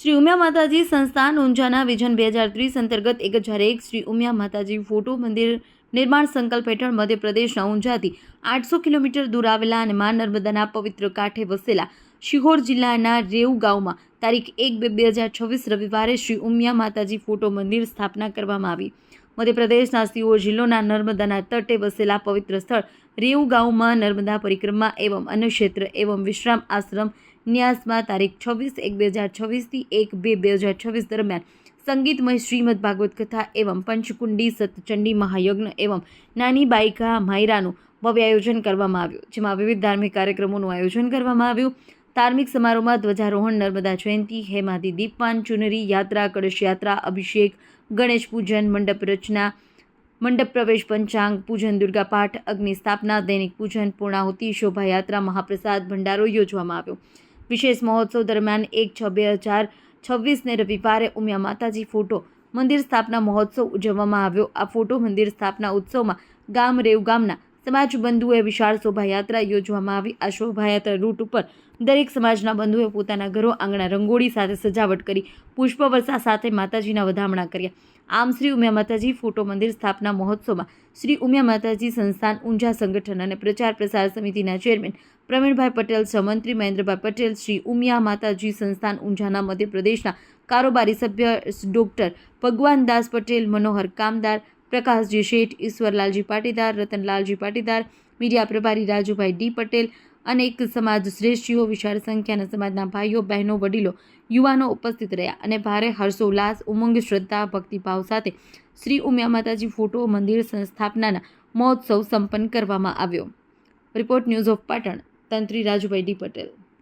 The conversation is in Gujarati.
શ્રી ઉમિયા માતાજી સંસ્થાન ઊંઝાના વિઝન 2030 અંતર્ગત 1001 શ્રી ઉમિયા માતાજી ફોટો મંદિર નિર્માણ સંકલ્પ હેઠળ મધ્યપ્રદેશના ઊંઝાથી 800 કિલોમીટર દૂર આવેલા અને મા નર્મદાના પવિત્ર કાંઠે વસેલા શિહોર જિલ્લાના રેઉ ગામમાં તારીખ 1/2/2026 રવિવારે શ્રી ઉમિયા માતાજી ફોટો મંદિર સ્થાપના કરવામાં આવી। મધ્યપ્રદેશના શિહોર જિલ્લાના નર્મદાના તટે વસેલા પવિત્ર સ્થળ રેઉ ગામમાં નર્મદા પરિક્રમા એવं અન્ન ક્ષેત્ર એવं વિશ્રામ આશ્રમ ન્યાસમાં તારીખ 26/1/2026 થી 1/2/2026 દરમિયાન સંગીતમય શ્રીમદ ભાગવત કથા એવं પંચકુંડી સતચંડી મહાયજ્ઞ એવं નાની બાઈકા માયરાનું ભવ્ય આયોજન કરવામાં આવ્યું, જેમાં વિવિધ ધાર્મિક કાર્યક્રમોનું આયોજન કરવામાં આવ્યું। ધાર્મિક સમારોહમાં ધ્વજારોહણ, નર્મદા જયંતિ, હેમાદી દીપપાન, ચુનરી યાત્રા, કળશ યાત્રા, અભિષેક, ગણેશ પૂજન, મંડપ રચના, મંડપ પ્રવેશ, પંચાંગ પૂજન, દુર્ગા પાઠ, અગ્નિ સ્થાપના, દૈનિક પૂજન, પૂર્ણાહુતિ, શોભાયાત્રા, મહાપ્રસાદ ભંડારો યોજવામાં આવ્યો। વિશેષ મહોત્સવ દરમિયાન 1/6/2026 રવિવારે ઉમિયા માતાજી ફોટો મંદિર સ્થાપના મહોત્સવ ઉજવવામાં આવ્યો। આ ફોટો મંદિર સ્થાપના ઉત્સવમાં ગામ રેવ ગામના સમાજ બંધુઓએ વિશાળ શોભાયાત્રા યોજવામાં આવી। આ શોભાયાત્રા રૂટ ઉપર દરેક સમાજના બંધુઓએ પોતાના ઘરો આંગણા રંગોળી સાથે સજાવટ કરી પુષ્પવર્ષા સાથે માતાજીના વધામણા કર્યા। આમ શ્રી ઉમિયા માતાજી ફોટો મંદિર સ્થાપના મહોત્સવમાં શ્રી ઉમિયા માતાજી સંસ્થાન ઊંઝા સંગઠન અને પ્રચાર પ્રસાર સમિતિના ચેરમેન પ્રવીણભાઈ પટેલ, સહમંત્રી મહેન્દ્રભાઈ પટેલ, શ્રી ઉમિયા માતાજી સંસ્થાન ઊંઝાના મધ્યપ્રદેશના કારોબારી સભ્ય ડૉક્ટર ભગવાનદાસ પટેલ, મનોહર કામદાર, પ્રકાશજી શેઠ, ઈશ્વરલાલજી પાટીદાર, રતનલાલજી પાટીદાર, મીડિયા પ્રભારી રાજુભાઈ ડી પટેલ, અનેક સમાજ શ્રેષ્ઠીઓ, વિશાળ સંખ્યાના સમાજના ભાઈઓ બહેનો, વડીલો, યુવાનો ઉપસ્થિત રહ્યા અને ભારે હર્ષોલ્લાસ, ઉમંગ, શ્રદ્ધા, ભક્તિભાવ સાથે શ્રી ઉમિયા માતાજી ફોટો મંદિર સ્થાપનાના મહોત્સવ સંપન્ન કરવામાં આવ્યો। રિપોર્ટ ન્યૂઝ ઓફ પાટણ, તંત્રી રાજુભાઈ ડી પટેલ।